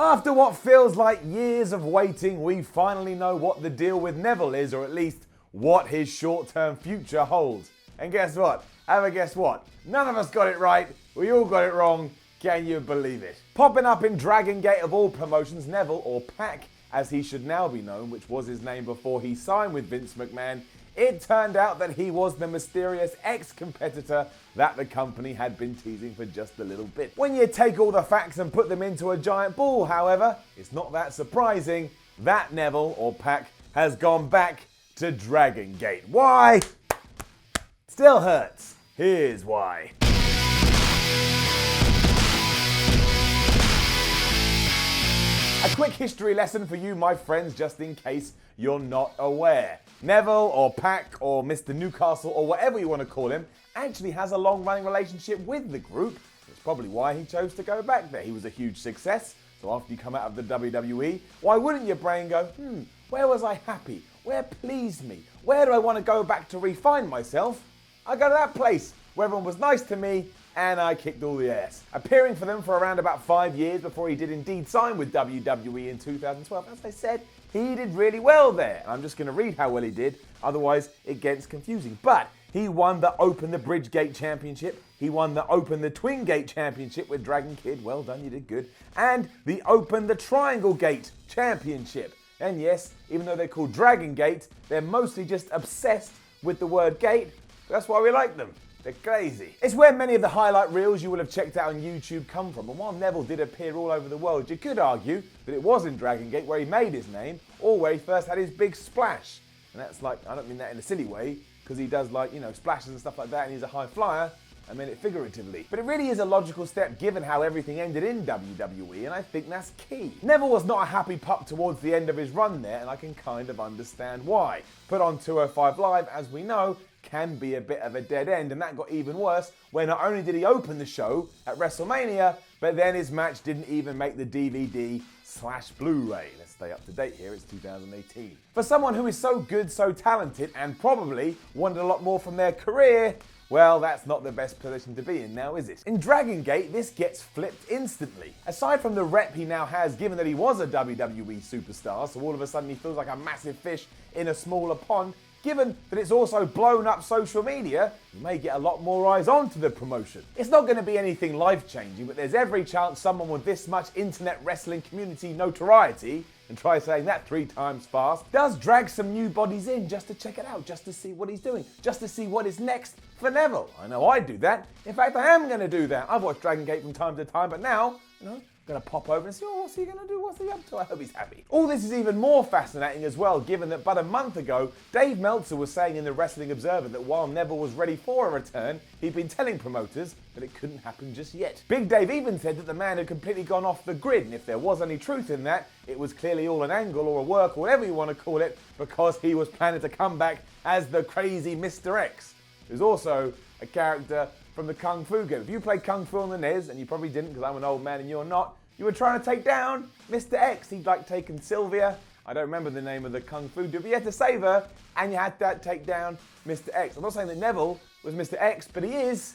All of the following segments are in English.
After what feels like years of waiting, we finally know what the deal with Neville is, or at least what his short-term future holds. And guess what? Have a guess what? None of us got it right. We all got it wrong. Can you believe it? Popping up in Dragon Gate of all promotions, Neville, or Pac as he should now be known, which was his name before he signed with Vince McMahon, it turned out that he was the mysterious ex-competitor that the company had been teasing for just a little bit. When you take all the facts and put them into a giant ball, however, it's not that surprising that Neville, or Pac, has gone back to Dragon Gate. Why? Still hurts. Here's why. A quick history lesson for you, my friends, just in case you're not aware. Neville, or Pac, or Mr. Newcastle, or whatever you want to call him, actually has a long-running relationship with the group. That's probably why he chose to go back there. He was a huge success, so after you come out of the WWE, why wouldn't your brain go, where was I happy? Where pleased me? Where do I want to go back to refine myself? I go to that place where everyone was nice to me and I kicked all the ass. Appearing for them for around about 5 years before he did indeed sign with WWE in 2012. As I said, he did really well there. I'm just going to read how well he did, otherwise it gets confusing. But he won the Open the Bridge Gate Championship. He won the Open the Twin Gate Championship with Dragon Kid. Well done, you did good. And the Open the Triangle Gate Championship. And yes, even though they're called Dragon Gate, they're mostly just obsessed with the word gate. That's why we like them. They're crazy. It's where many of the highlight reels you will have checked out on YouTube come from. And while Neville did appear all over the world, you could argue that it was in Dragon Gate where he made his name, or where he first had his big splash. And that's like, I don't mean that in a silly way, because he does like, splashes and stuff like that, and he's a high flyer. I mean it figuratively. But it really is a logical step given how everything ended in WWE, and I think that's key. Neville was not a happy pup towards the end of his run there, and I can kind of understand why. Put on 205 Live, as we know, can be a bit of a dead end, and that got even worse when not only did he open the show at WrestleMania, but then his match didn't even make the DVD/Blu-ray. Let's stay up to date here, it's 2018. For someone who is so good, so talented, and probably wanted a lot more from their career, well, that's not the best position to be in now, is it? In Dragon Gate, this gets flipped instantly. Aside from the rep he now has, given that he was a WWE superstar, so all of a sudden he feels like a massive fish in a smaller pond, given that it's also blown up social media, you may get a lot more eyes onto the promotion. It's not going to be anything life-changing, but there's every chance someone with this much internet wrestling community notoriety, and try saying that 3 times fast, does drag some new bodies in just to check it out, just to see what he's doing, just to see what is next for Neville. I know I do that. In fact, I am going to do that. I've watched Dragon Gate from time to time, but now, I'm going to pop over and see, what's he going to do? What's he up to? I hope he's happy. All this is even more fascinating as well, given that but a month ago, Dave Meltzer was saying in the Wrestling Observer that while Neville was ready for a return, he'd been telling promoters that it couldn't happen just yet. Big Dave even said that the man had completely gone off the grid, and if there was any truth in that, it was clearly all an angle or a work or whatever you want to call it, because he was planning to come back as the crazy Mr. X, who's also a character from the Kung Fu game. If you played Kung Fu on the NES, and you probably didn't because I'm an old man and you're not, you were trying to take down Mr. X. He'd like taken Sylvia. I don't remember the name of the Kung Fu dude, but you had to save her, and you had to take down Mr. X. I'm not saying that Neville was Mr. X, but he is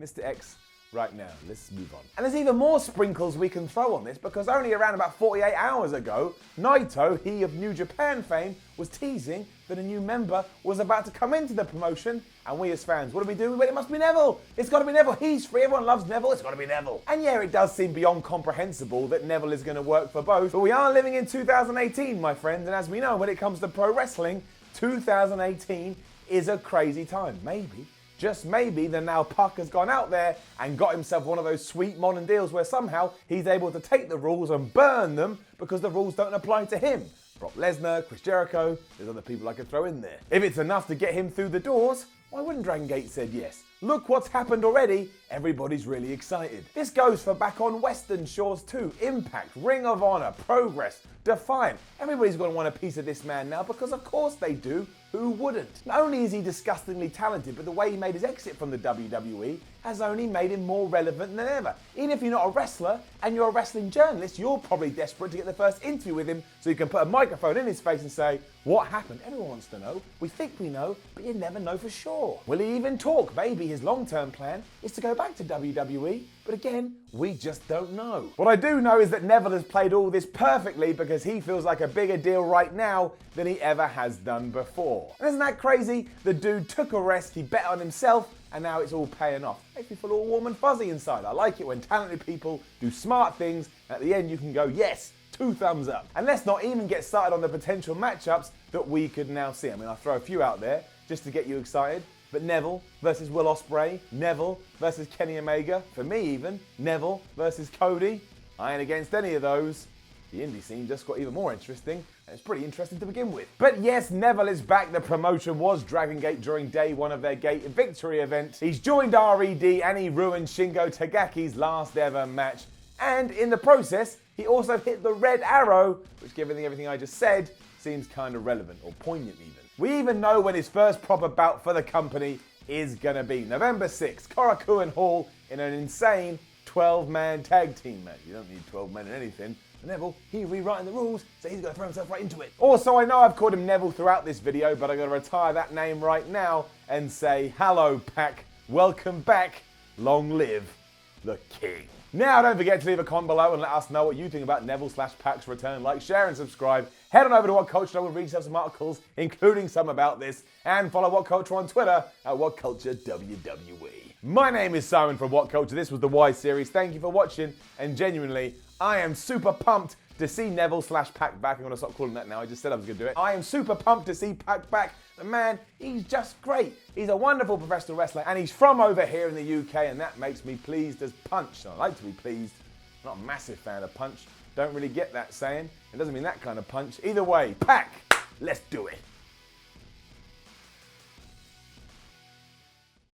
Mr. X right now. Let's move on. And there's even more sprinkles we can throw on this, because only around about 48 hours ago, Naito, he of New Japan fame, was teasing that a new member was about to come into the promotion, and we as fans, what do? We went, it must be Neville. It's got to be Neville. He's free. Everyone loves Neville. It's got to be Neville. And yeah, it does seem beyond comprehensible that Neville is going to work for both, but we are living in 2018, my friends, and as we know, when it comes to pro wrestling, 2018 is a crazy time. Maybe, just maybe, the now Puck has gone out there and got himself one of those sweet modern deals where somehow he's able to take the rules and burn them because the rules don't apply to him. Brock Lesnar, Chris Jericho, there's other people I could throw in there. If it's enough to get him through the doors, why wouldn't Dragon Gate said yes? Look what's happened already. Everybody's really excited. This goes for back on Western Shores too. Impact, Ring of Honor, Progress, Defiant. Everybody's going to want a piece of this man now because of course they do. Who wouldn't? Not only is he disgustingly talented, but the way he made his exit from the WWE has only made him more relevant than ever. Even if you're not a wrestler and you're a wrestling journalist, you're probably desperate to get the first interview with him so you can put a microphone in his face and say, what happened? Everyone wants to know. We think we know, but you never know for sure. Will he even talk? Maybe his long-term plan is to go back to WWE But again, we just don't know. What I do know is that Neville has played all this perfectly because he feels like a bigger deal right now than he ever has done before. And isn't that crazy? The dude took a rest, he bet on himself, and now it's all paying off. Makes me feel all warm and fuzzy inside. I like it when talented people do smart things, and at the end you can go, yes, 2 thumbs up. And let's not even get started on the potential matchups that we could now see. I mean, I'll throw a few out there just to get you excited. But Neville versus Will Ospreay, Neville versus Kenny Omega, for me even, Neville versus Cody. I ain't against any of those. The indie scene just got even more interesting, and it's pretty interesting to begin with. But yes, Neville is back. The promotion was Dragon Gate during day one of their Gate Victory event. He's joined RED and he ruined Shingo Tagaki's last ever match. And in the process, he also hit the red arrow, which given everything I just said, seems kind of relevant, or poignant even. We even know when his first proper bout for the company is gonna be. November 6th, Korakuen Hall in an insane 12-man tag team match. You don't need 12 men in anything. But Neville, he's rewriting the rules, so he's gonna throw himself right into it. Also, I know I've called him Neville throughout this video, but I'm gonna retire that name right now and say, hello, Pac, welcome back, long live the King. Now, don't forget to leave a comment below and let us know what you think about Neville/Pac's return. Like, share, and subscribe. Head on over to WhatCulture and read yourself some articles, including some about this. And follow WhatCulture on Twitter at WhatCultureWWE. My name is Simon from WhatCulture. This was the Y series. Thank you for watching. And genuinely, I am super pumped to see Neville/Pac back. I'm going to stop calling that now. I just said I was going to do it. I am super pumped to see Pac back. The man, he's just great. He's a wonderful professional wrestler, and he's from over here in the UK, and that makes me pleased as punch. And I like to be pleased. I'm not a massive fan of punch. Don't really get that saying. It doesn't mean that kind of punch. Either way, Pac, let's do it.